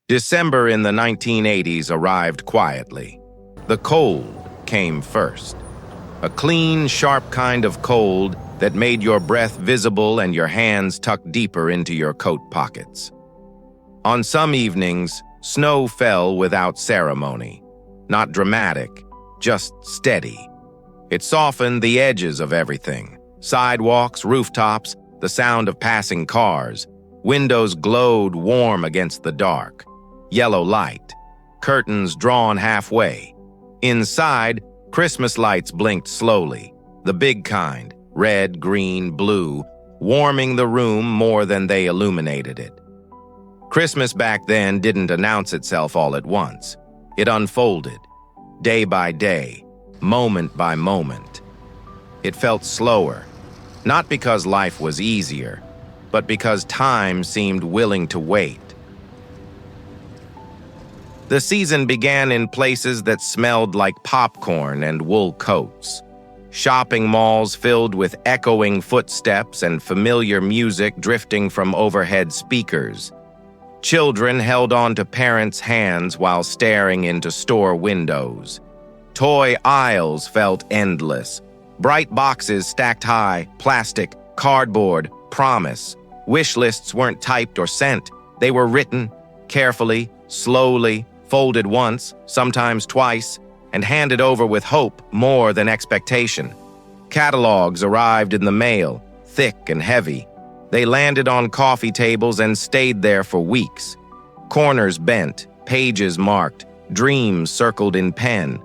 December in the 1980s arrived quietly. The cold came first. A clean, sharp kind of cold that made your breath visible and your hands tucked deeper into your coat pockets. On some evenings, snow fell without ceremony. Not dramatic, just steady. It softened the edges of everything. Sidewalks, rooftops, the sound of passing cars. Windows glowed warm against the dark. Yellow light. Curtains drawn halfway. Inside, Christmas lights blinked slowly. The big kind, red, green, blue, warming the room more than they illuminated it. Christmas back then didn't announce itself all at once. It unfolded, day by day, moment by moment. It felt slower, not because life was easier, but because time seemed willing to wait. The season began in places that smelled like popcorn and wool coats. Shopping malls filled with echoing footsteps and familiar music drifting from overhead speakers. Children held on to parents' hands while staring into store windows. Toy aisles felt endless. Bright boxes stacked high, plastic, cardboard, promise. Wish lists weren't typed or sent. They were written, carefully, slowly, folded once, sometimes twice, and handed over with hope more than expectation. Catalogs arrived in the mail, thick and heavy. They landed on coffee tables and stayed there for weeks. Corners bent, pages marked, dreams circled in pen.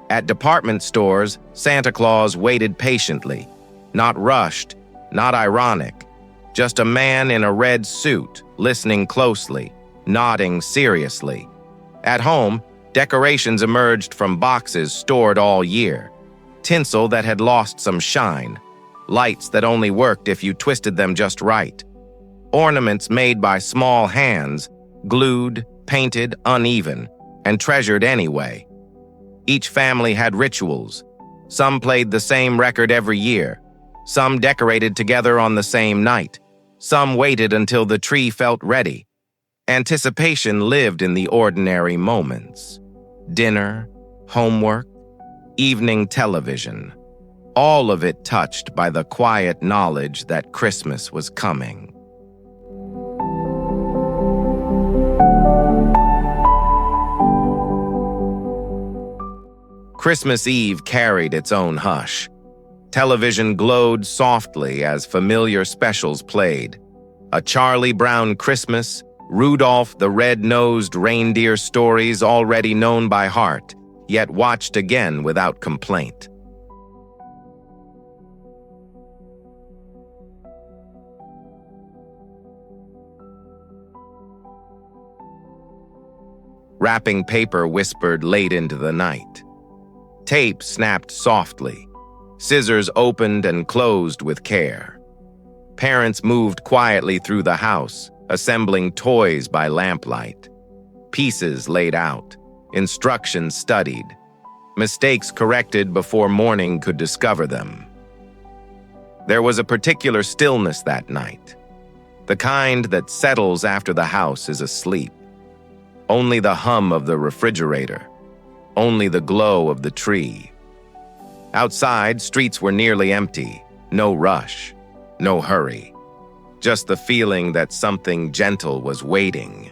At department stores, Santa Claus waited patiently, not rushed, not ironic, just a man in a red suit, listening closely, nodding seriously. At home, decorations emerged from boxes stored all year. Tinsel that had lost some shine. Lights that only worked if you twisted them just right. Ornaments made by small hands, glued, painted, uneven, and treasured anyway. Each family had rituals. Some played the same record every year. Some decorated together on the same night. Some waited until the tree felt ready. Anticipation lived in the ordinary moments. Dinner, homework, evening television. All of it touched by the quiet knowledge that Christmas was coming. Christmas Eve carried its own hush. Television glowed softly as familiar specials played. A Charlie Brown Christmas, Rudolph the Red-Nosed Reindeer stories already known by heart, yet watched again without complaint. Wrapping paper whispered late into the night. Tape snapped softly. Scissors opened and closed with care. Parents moved quietly through the house, assembling toys by lamplight. Pieces laid out, instructions studied, mistakes corrected before morning could discover them. There was a particular stillness that night, the kind that settles after the house is asleep. Only the hum of the refrigerator, only the glow of the tree. Outside, streets were nearly empty, no rush, no hurry. Just the feeling that something gentle was waiting.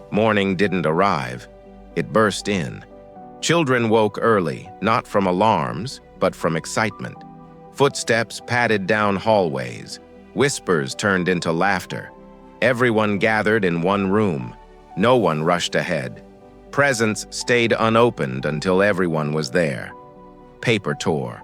Morning didn't arrive. It burst in. Children woke early, not from alarms, but from excitement. Footsteps padded down hallways. Whispers turned into laughter. Everyone gathered in one room. No one rushed ahead. Presents stayed unopened until everyone was there. Paper tore.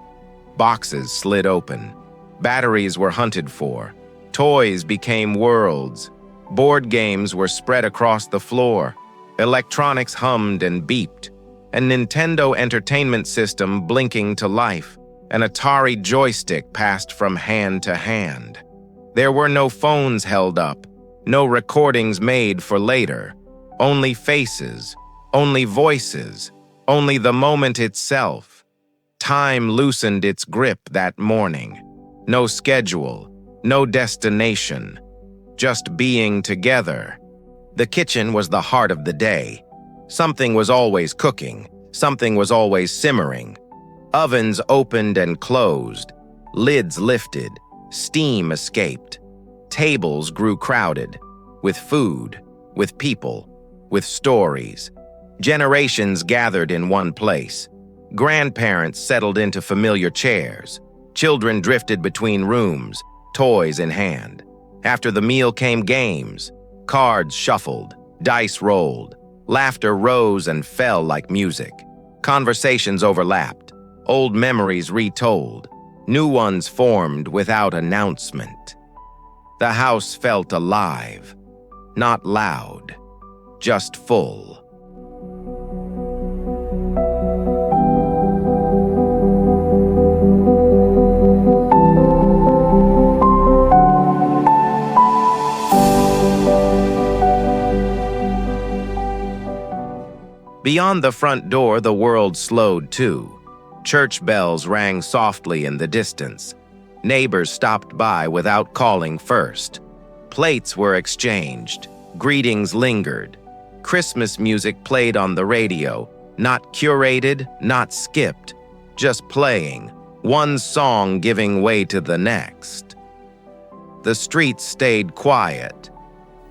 Boxes slid open. Batteries were hunted for. Toys became worlds. Board games were spread across the floor. Electronics hummed and beeped. A Nintendo Entertainment System blinking to life. An Atari joystick passed from hand to hand. There were no phones held up, no recordings made for later. Only faces, only voices, only the moment itself. Time loosened its grip that morning. No schedule, no destination, just being together. The kitchen was the heart of the day. Something was always cooking, something was always simmering. Ovens opened and closed, lids lifted, steam escaped. Tables grew crowded, with food, with people, with stories. Generations gathered in one place. Grandparents settled into familiar chairs. Children drifted between rooms, toys in hand. After the meal came games. Cards shuffled, dice rolled. Laughter rose and fell like music. Conversations overlapped, old memories retold. New ones formed without announcement. The house felt alive, not loud, just full. Beyond the front door, the world slowed too. Church bells rang softly in the distance. Neighbors stopped by without calling first. Plates were exchanged. Greetings lingered. Christmas music played on the radio, not curated, not skipped, just playing, one song giving way to the next. The streets stayed quiet.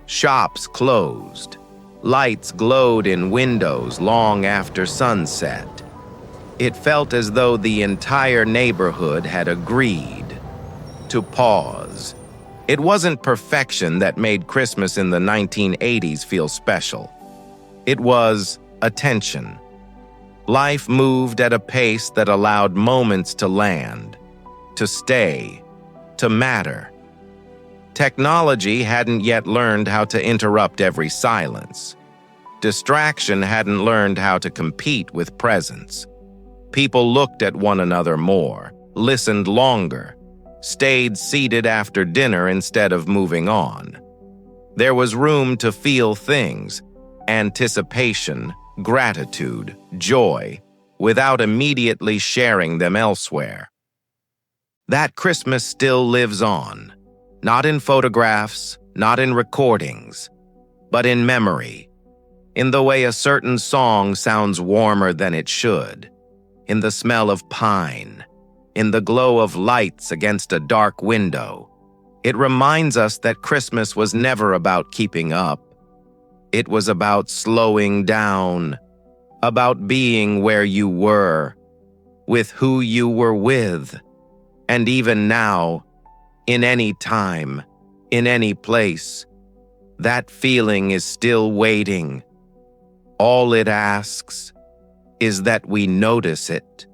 Shops closed. Lights glowed in windows long after sunset. It felt as though the entire neighborhood had agreed to pause. It wasn't perfection that made Christmas in the 1980s feel special. It was attention. Life moved at a pace that allowed moments to land, to stay, to matter. Technology hadn't yet learned how to interrupt every silence. Distraction hadn't learned how to compete with presence. People looked at one another more, listened longer, stayed seated after dinner instead of moving on. There was room to feel things, anticipation, gratitude, joy, without immediately sharing them elsewhere. That Christmas still lives on. Not in photographs, not in recordings, but in memory, in the way a certain song sounds warmer than it should, in the smell of pine, in the glow of lights against a dark window. It reminds us that Christmas was never about keeping up. It was about slowing down, about being where you were, with who you were with, and even now, in any time, in any place, that feeling is still waiting. All it asks is that we notice it.